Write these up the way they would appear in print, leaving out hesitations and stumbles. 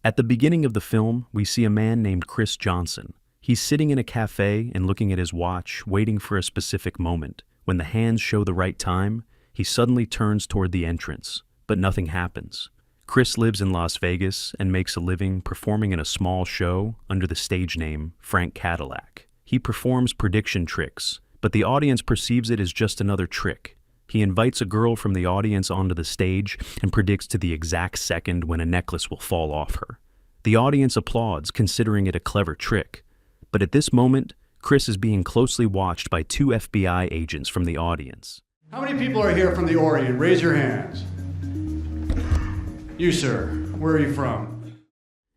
At the beginning of the film, we see a man named Cris Johnson. He's sitting in a cafe and looking at his watch, waiting for a specific moment. When the hands show the right time, he suddenly turns toward the entrance, but nothing happens. Cris lives in Las Vegas and makes a living performing in a small show under the stage name Frank Cadillac. He performs prediction tricks, but the audience perceives it as just another trick. He invites a girl from the audience onto the stage and predicts to the exact second when a necklace will fall off her. The audience applauds, considering it a clever trick. But at this moment, Cris is being closely watched by 2 FBI agents from the audience. How many people are here from the Orient? Raise your hands. You, sir. Where are you from?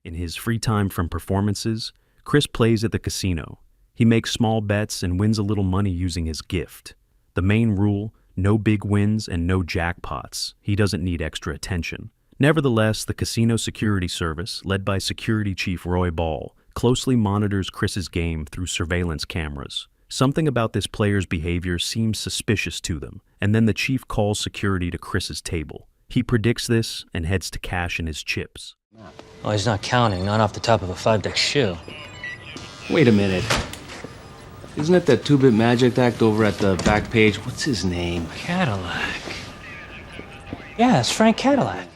In his free time from performances, Cris plays at the casino. He makes small bets and wins a little money using his gift. The main rule: no big wins and no jackpots. He doesn't need extra attention. Nevertheless, the casino security service, led by Security Chief Roy Ball, closely monitors Chris's game through surveillance cameras. Something about this player's behavior seems suspicious to them, and then the chief calls security to Chris's table. He predicts this and heads to cash in his chips. Oh, he's not counting, not off the top of a 5-deck shoe. Wait a minute. Isn't it that 2-bit magic act over at the back page? What's his name? Cadillac. Yeah, it's Frank Cadillac.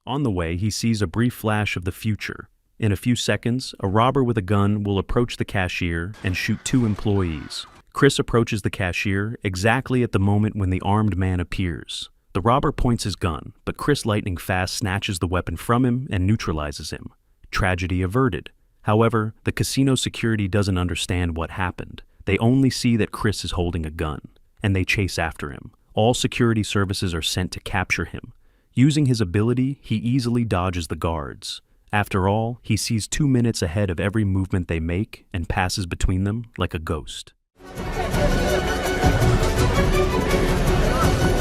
On the way, he sees a brief flash of the future. In a few seconds, a robber with a gun will approach the cashier and shoot 2 employees. Cris approaches the cashier exactly at the moment when the armed man appears. The robber points his gun, but Cris lightning fast snatches the weapon from him and neutralizes him. Tragedy averted. However, the casino security doesn't understand what happened. They only see that Cris is holding a gun, and they chase after him. All security services are sent to capture him. Using his ability, he easily dodges the guards. After all, he sees 2 minutes ahead of every movement they make and passes between them like a ghost.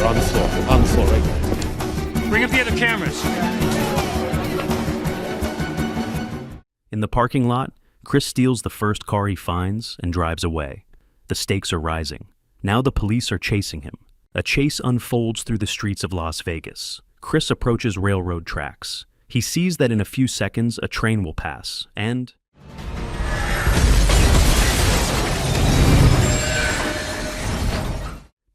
We're on the floor, right? Bring up the other cameras. In the parking lot, Cris steals the first car he finds and drives away. The stakes are rising. Now the police are chasing him. A chase unfolds through the streets of Las Vegas. Cris approaches railroad tracks. He sees that in a few seconds a train will pass, and...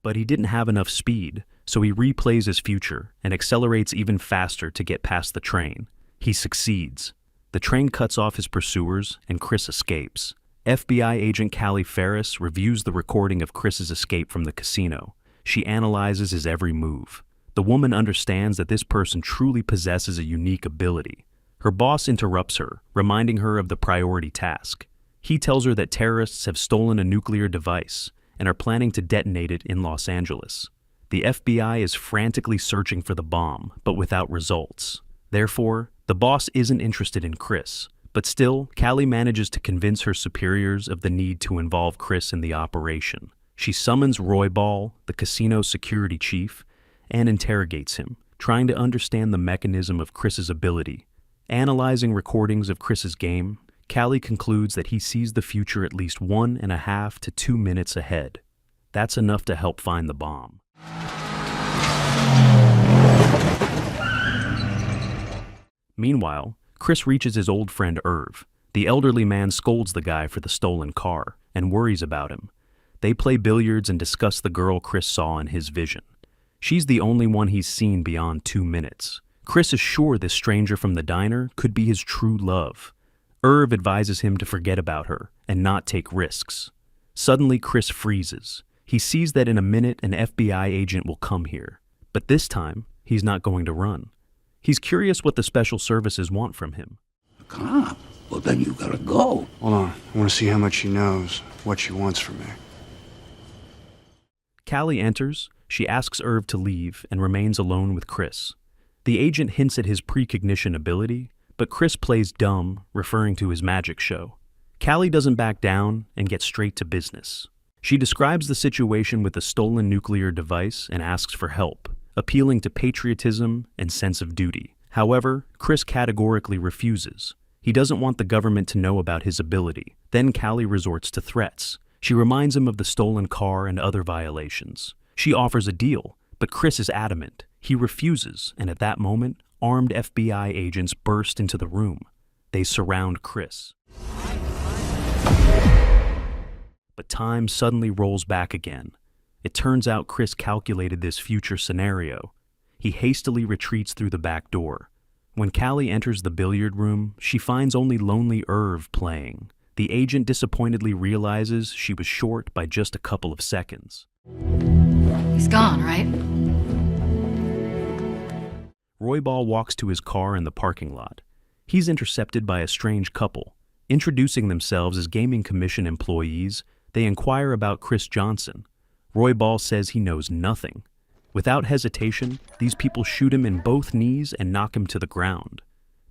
But he didn't have enough speed, so he replays his future and accelerates even faster to get past the train. He succeeds. The train cuts off his pursuers, and Cris escapes. FBI agent Callie Ferris reviews the recording of Chris's escape from the casino. She analyzes his every move. The woman understands that this person truly possesses a unique ability. Her boss interrupts her, reminding her of the priority task. He tells her that terrorists have stolen a nuclear device and are planning to detonate it in Los Angeles. The FBI is frantically searching for the bomb, but without results. Therefore, the boss isn't interested in Cris, but still, Callie manages to convince her superiors of the need to involve Cris in the operation. She summons Roy Ball, the casino security chief, and interrogates him, trying to understand the mechanism of Chris's ability. Analyzing recordings of Chris's game, Callie concludes that he sees the future at least 1.5 to 2 minutes ahead. That's enough to help find the bomb. Meanwhile, Cris reaches his old friend Irv. The elderly man scolds the guy for the stolen car and worries about him. They play billiards and discuss the girl Cris saw in his vision. She's the only one he's seen beyond 2 minutes. Cris is sure this stranger from the diner could be his true love. Irv advises him to forget about her and not take risks. Suddenly, Cris freezes. He sees that in a minute an FBI agent will come here. But this time, he's not going to run. He's curious what the special services want from him. A cop? Well, then you gotta go. Hold on. I want to see how much she knows, what she wants from me. Callie enters. She asks Irv to leave and remains alone with Cris. The agent hints at his precognition ability, but Cris plays dumb, referring to his magic show. Callie doesn't back down and gets straight to business. She describes the situation with the stolen nuclear device and asks for help, appealing to patriotism and sense of duty. However, Cris categorically refuses. He doesn't want the government to know about his ability. Then Callie resorts to threats. She reminds him of the stolen car and other violations. She offers a deal, but Cris is adamant. He refuses, and at that moment, armed FBI agents burst into the room. They surround Cris. But time suddenly rolls back again. It turns out Cris calculated this future scenario. He hastily retreats through the back door. When Callie enters the billiard room, she finds only lonely Irv playing. The agent disappointedly realizes she was short by just a couple of seconds. He's gone, right? Roybal walks to his car in the parking lot. He's intercepted by a strange couple. Introducing themselves as Gaming Commission employees, they inquire about Cris Johnson. Roybal says he knows nothing. Without hesitation, these people shoot him in both knees and knock him to the ground.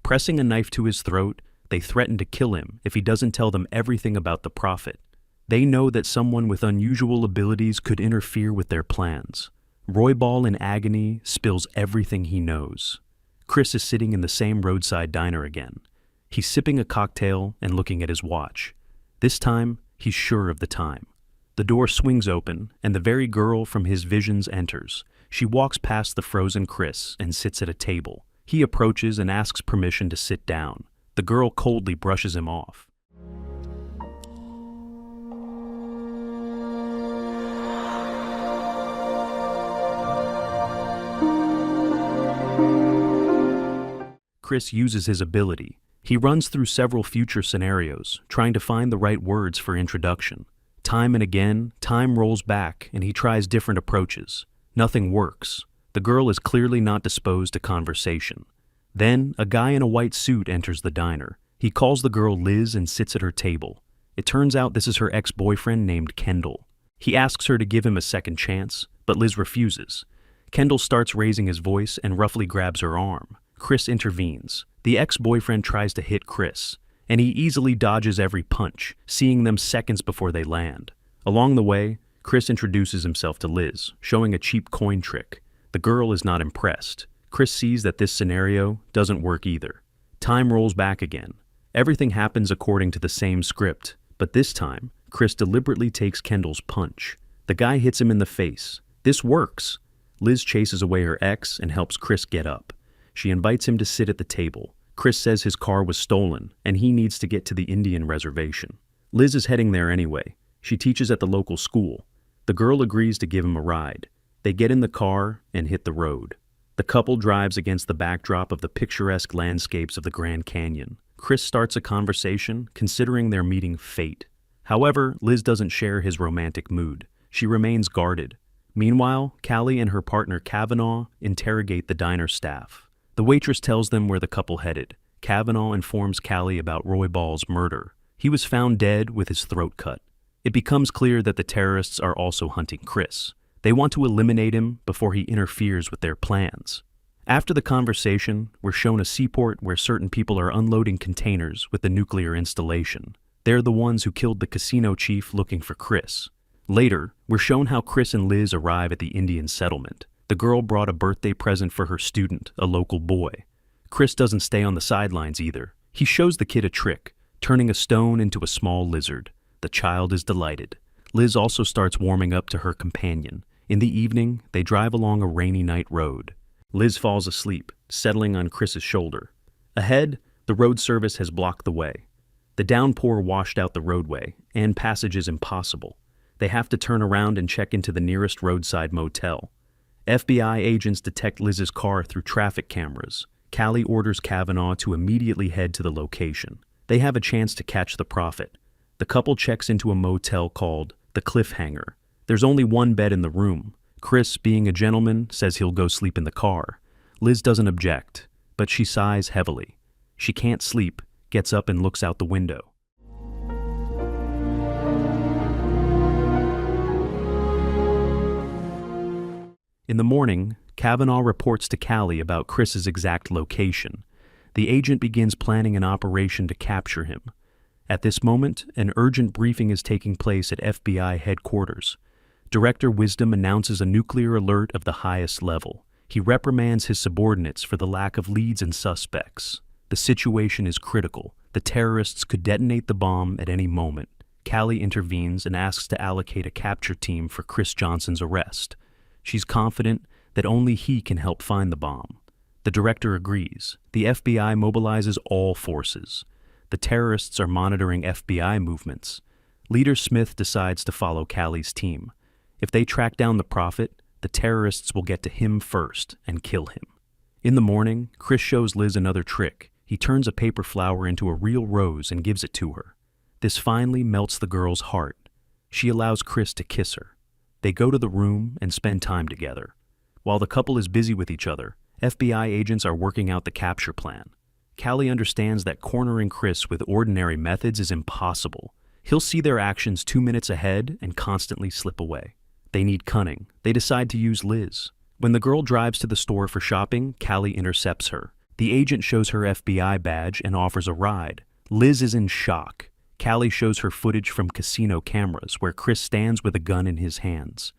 Pressing a knife to his throat, they threaten to kill him if he doesn't tell them everything about the Prophet. They know that someone with unusual abilities could interfere with their plans. Roybal, in agony, spills everything he knows. Cris is sitting in the same roadside diner again. He's sipping a cocktail and looking at his watch. This time, he's sure of the time. The door swings open, and the very girl from his visions enters. She walks past the frozen Cris and sits at a table. He approaches and asks permission to sit down. The girl coldly brushes him off. Cris uses his ability. He runs through several future scenarios, trying to find the right words for introduction. Time and again, time rolls back and he tries different approaches. Nothing works. The girl is clearly not disposed to conversation. Then, a guy in a white suit enters the diner. He calls the girl Liz and sits at her table. It turns out this is her ex-boyfriend named Kendall. He asks her to give him a second chance, but Liz refuses. Kendall starts raising his voice and roughly grabs her arm. Cris intervenes. The ex-boyfriend tries to hit Cris, and he easily dodges every punch, seeing them seconds before they land. Along the way, Cris introduces himself to Liz, showing a cheap coin trick. The girl is not impressed. Cris sees that this scenario doesn't work either. Time rolls back again. Everything happens according to the same script, but this time, Cris deliberately takes Kendall's punch. The guy hits him in the face. This works. Liz chases away her ex and helps Cris get up. She invites him to sit at the table. Cris says his car was stolen, and he needs to get to the Indian reservation. Liz is heading there anyway. She teaches at the local school. The girl agrees to give him a ride. They get in the car and hit the road. The couple drives against the backdrop of the picturesque landscapes of the Grand Canyon. Cris starts a conversation, considering their meeting fate. However, Liz doesn't share his romantic mood. She remains guarded. Meanwhile, Callie and her partner Kavanaugh interrogate the diner staff. The waitress tells them where the couple headed. Kavanaugh informs Callie about Roybal's murder. He was found dead with his throat cut. It becomes clear that the terrorists are also hunting Cris. They want to eliminate him before he interferes with their plans. After the conversation, we're shown a seaport where certain people are unloading containers with the nuclear installation. They're the ones who killed the casino chief looking for Cris. Later, we're shown how Cris and Liz arrive at the Indian settlement. The girl brought a birthday present for her student, a local boy. Cris doesn't stay on the sidelines either. He shows the kid a trick, turning a stone into a small lizard. The child is delighted. Liz also starts warming up to her companion. In the evening, they drive along a rainy night road. Liz falls asleep, settling on Chris's shoulder. Ahead, the road service has blocked the way. The downpour washed out the roadway, and passage is impossible. They have to turn around and check into the nearest roadside motel. FBI agents detect Liz's car through traffic cameras. Callie orders Kavanaugh to immediately head to the location. They have a chance to catch the prophet. The couple checks into a motel called the Cliffhanger. There's only one bed in the room. Cris, being a gentleman, says he'll go sleep in the car. Liz doesn't object, but she sighs heavily. She can't sleep, gets up and looks out the window. In the morning, Kavanaugh reports to Callie about Chris's exact location. The agent begins planning an operation to capture him. At this moment, an urgent briefing is taking place at FBI headquarters. Director Wisdom announces a nuclear alert of the highest level. He reprimands his subordinates for the lack of leads and suspects. The situation is critical. The terrorists could detonate the bomb at any moment. Callie intervenes and asks to allocate a capture team for Cris Johnson's arrest. She's confident that only he can help find the bomb. The director agrees. The FBI mobilizes all forces. The terrorists are monitoring FBI movements. Leader Smith decides to follow Callie's team. If they track down the prophet, the terrorists will get to him first and kill him. In the morning, Cris shows Liz another trick. He turns a paper flower into a real rose and gives it to her. This finally melts the girl's heart. She allows Cris to kiss her. They go to the room and spend time together. While the couple is busy with each other, FBI agents are working out the capture plan. Callie understands that cornering Cris with ordinary methods is impossible. He'll see their actions 2 minutes ahead and constantly slip away. They need cunning. They decide to use Liz. When the girl drives to the store for shopping, Callie intercepts her. The agent shows her FBI badge and offers a ride. Liz is in shock. Callie shows her footage from casino cameras where Cris stands with a gun in his hands.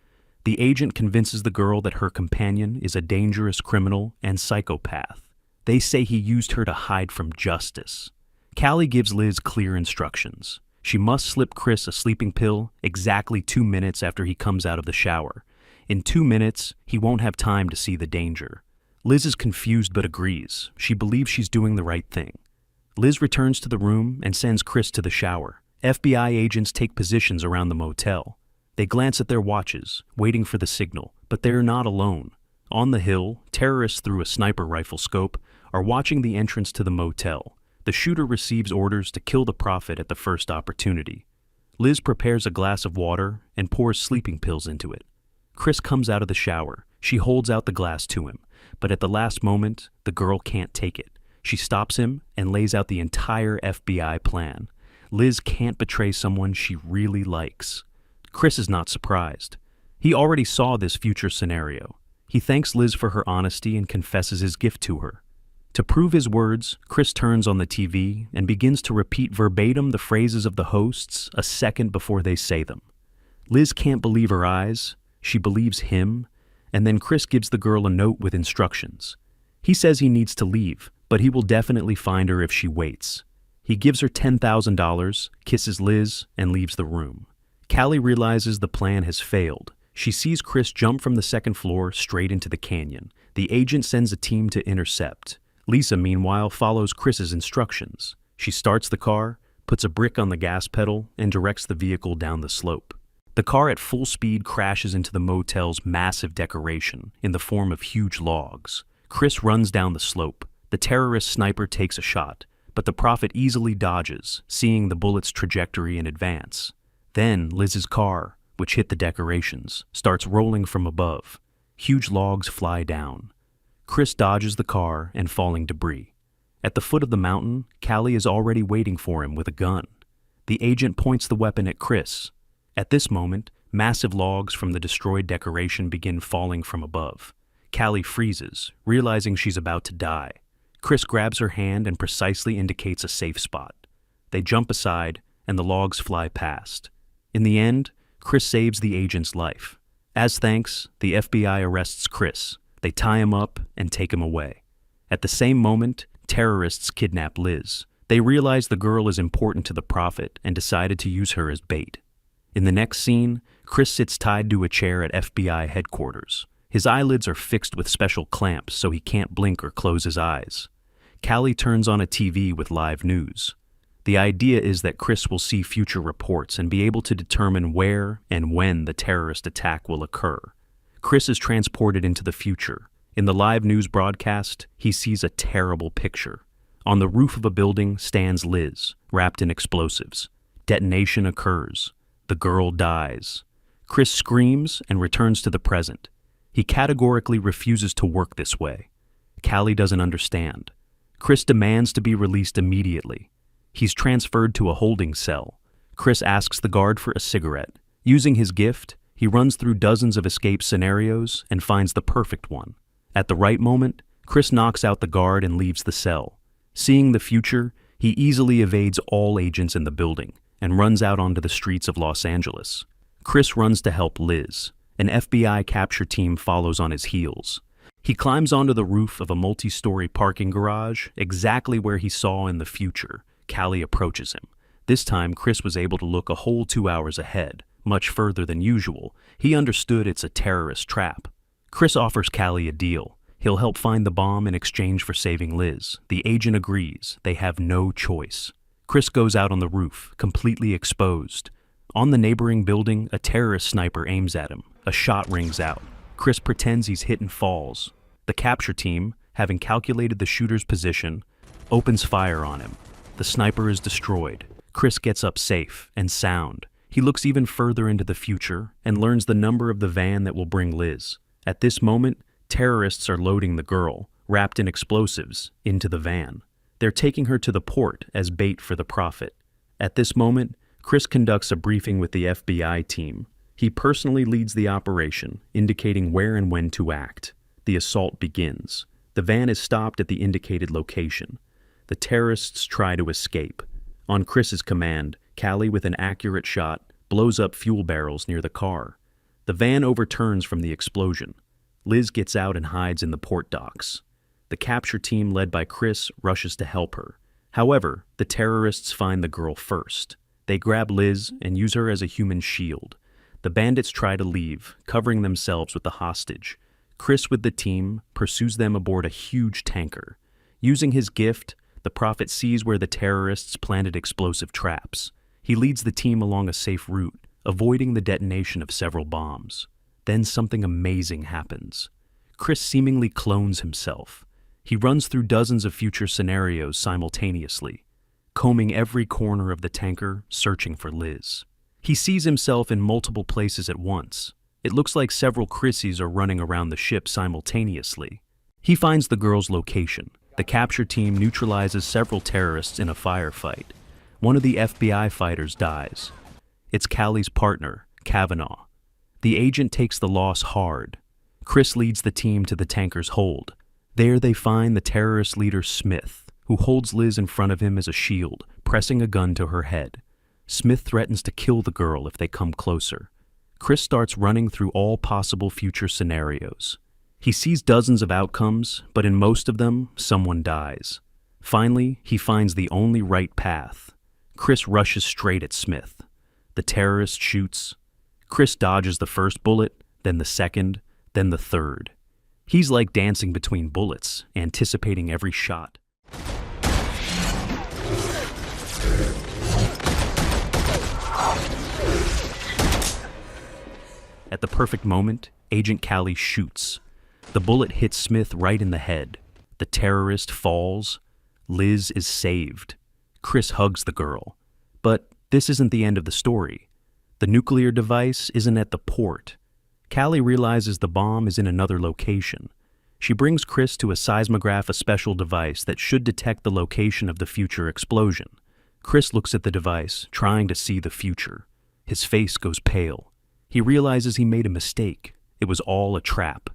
The agent convinces the girl that her companion is a dangerous criminal and psychopath. They say he used her to hide from justice. Callie gives Liz clear instructions. She must slip Cris a sleeping pill exactly 2 minutes after he comes out of the shower. In 2 minutes, he won't have time to see the danger. Liz is confused but agrees. She believes she's doing the right thing. Liz returns to the room and sends Cris to the shower. FBI agents take positions around the motel. They glance at their watches, waiting for the signal, but they're not alone. On the hill, terrorists through a sniper rifle scope are watching the entrance to the motel. The shooter receives orders to kill the prophet at the first opportunity. Liz prepares a glass of water and pours sleeping pills into it. Cris comes out of the shower. She holds out the glass to him, but at the last moment, the girl can't take it. She stops him and lays out the entire FBI plan. Liz can't betray someone she really likes. Cris is not surprised. He already saw this future scenario. He thanks Liz for her honesty and confesses his gift to her. To prove his words, Cris turns on the TV and begins to repeat verbatim the phrases of the hosts a second before they say them. Liz can't believe her eyes. She believes him. And then Cris gives the girl a note with instructions. He says he needs to leave, but he will definitely find her if she waits. He gives her $10,000, kisses Liz, and leaves the room. Callie realizes the plan has failed. She sees Cris jump from the second floor straight into the canyon. The agent sends a team to intercept. Lisa, meanwhile, follows Chris's instructions. She starts the car, puts a brick on the gas pedal, and directs the vehicle down the slope. The car at full speed crashes into the motel's massive decoration in the form of huge logs. Cris runs down the slope. The terrorist sniper takes a shot, but the prophet easily dodges, seeing the bullet's trajectory in advance. Then Liz's car, which hit the decorations, starts rolling from above. Huge logs fly down. Cris dodges the car and falling debris. At the foot of the mountain, Callie is already waiting for him with a gun. The agent points the weapon at Cris. At this moment, massive logs from the destroyed decoration begin falling from above. Callie freezes, realizing she's about to die. Cris grabs her hand and precisely indicates a safe spot. They jump aside, and the logs fly past. In the end, Cris saves the agent's life. As thanks, the FBI arrests Cris. They tie him up and take him away. At the same moment, terrorists kidnap Liz. They realize the girl is important to the prophet and decided to use her as bait. In the next scene, Cris sits tied to a chair at FBI headquarters. His eyelids are fixed with special clamps so he can't blink or close his eyes. Callie turns on a TV with live news. The idea is that Cris will see future reports and be able to determine where and when the terrorist attack will occur. Cris is transported into the future. In the live news broadcast, he sees a terrible picture. On the roof of a building stands Liz, wrapped in explosives. Detonation occurs. The girl dies. Cris screams and returns to the present. He categorically refuses to work this way. Callie doesn't understand. Cris demands to be released immediately. He's transferred to a holding cell. Cris asks the guard for a cigarette. Using his gift, he runs through dozens of escape scenarios and finds the perfect one. At the right moment, Cris knocks out the guard and leaves the cell. Seeing the future, he easily evades all agents in the building and runs out onto the streets of Los Angeles. Cris runs to help Liz. An FBI capture team follows on his heels. He climbs onto the roof of a multi-story parking garage, exactly where he saw in the future. Callie approaches him. This time, Cris was able to look a whole 2 hours ahead, much further than usual. He understood it's a terrorist trap. Cris offers Callie a deal. He'll help find the bomb in exchange for saving Liz. The agent agrees. They have no choice. Cris goes out on the roof, completely exposed. On the neighboring building, a terrorist sniper aims at him. A shot rings out. Cris pretends he's hit and falls. The capture team, having calculated the shooter's position, opens fire on him. The sniper is destroyed. Cris gets up safe and sound. He looks even further into the future and learns the number of the van that will bring Liz. At this moment, terrorists are loading the girl, wrapped in explosives, into the van. They're taking her to the port as bait for the Prophet. At this moment, Cris conducts a briefing with the FBI team. He personally leads the operation, indicating where and when to act. The assault begins. The van is stopped at the indicated location. The terrorists try to escape. On Chris's command, Callie, with an accurate shot, blows up fuel barrels near the car. The van overturns from the explosion. Liz gets out and hides in the port docks. The capture team, led by Cris, rushes to help her. However, the terrorists find the girl first. They grab Liz and use her as a human shield. The bandits try to leave, covering themselves with the hostage. Cris, with the team, pursues them aboard a huge tanker. Using his gift, the Prophet sees where the terrorists planted explosive traps. He leads the team along a safe route, avoiding the detonation of several bombs. Then something amazing happens. Cris seemingly clones himself. He runs through dozens of future scenarios simultaneously, combing every corner of the tanker, searching for Liz. He sees himself in multiple places at once. It looks like several Crissies are running around the ship simultaneously. He finds the girl's location. The capture team neutralizes several terrorists in a firefight. One of the FBI fighters dies. It's Callie's partner, Kavanaugh. The agent takes the loss hard. Cris leads the team to the tanker's hold. There they find the terrorist leader Smith, who holds Liz in front of him as a shield, pressing a gun to her head. Smith threatens to kill the girl if they come closer. Cris starts running through all possible future scenarios. He sees dozens of outcomes, but in most of them, someone dies. Finally, he finds the only right path. Cris rushes straight at Smith. The terrorist shoots. Cris dodges the first bullet, then the second, then the third. He's like dancing between bullets, anticipating every shot. At the perfect moment, Agent Callie shoots. The bullet hits Smith right in the head. The terrorist falls. Liz is saved. Cris hugs the girl. But this isn't the end of the story. The nuclear device isn't at the port. Callie realizes the bomb is in another location. She brings Cris to a seismograph, a special device that should detect the location of the future explosion. Cris looks at the device, trying to see the future. His face goes pale. He realizes he made a mistake. It was all a trap.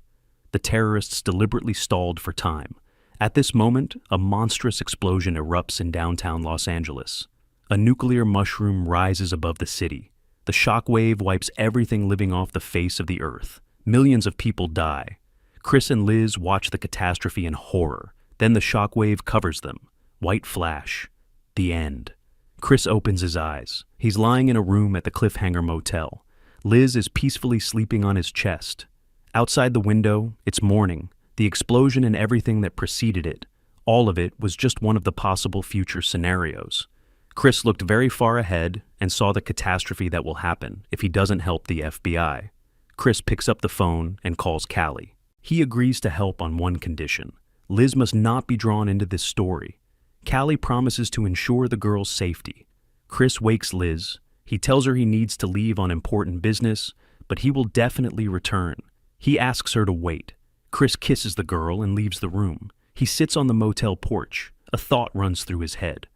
The terrorists deliberately stalled for time. At this moment, a monstrous explosion erupts in downtown Los Angeles. A nuclear mushroom rises above the city. The shockwave wipes everything living off the face of the earth. Millions of people die. Cris and Liz watch the catastrophe in horror. Then the shockwave covers them. White flash. The end. Cris opens his eyes. He's lying in a room at the Cliffhanger Motel. Liz is peacefully sleeping on his chest. Outside the window, it's morning. The explosion and everything that preceded it, all of it was just one of the possible future scenarios. Cris looked very far ahead and saw the catastrophe that will happen if he doesn't help the FBI. Cris picks up the phone and calls Callie. He agrees to help on one condition. Liz must not be drawn into this story. Callie promises to ensure the girl's safety. Cris wakes Liz. He tells her he needs to leave on important business, but he will definitely return. He asks her to wait. Cris kisses the girl and leaves the room. He sits on the motel porch. A thought runs through his head.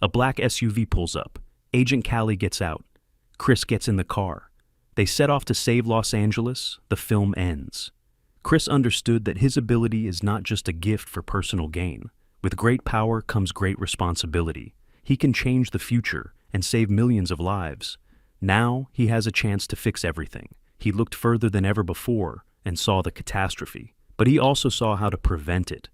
A black SUV pulls up. Agent Callie gets out. Cris gets in the car. They set off to save Los Angeles. The film ends. Cris understood that his ability is not just a gift for personal gain. With great power comes great responsibility. He can change the future and save millions of lives. Now he has a chance to fix everything. He looked further than ever before and saw the catastrophe, but he also saw how to prevent it.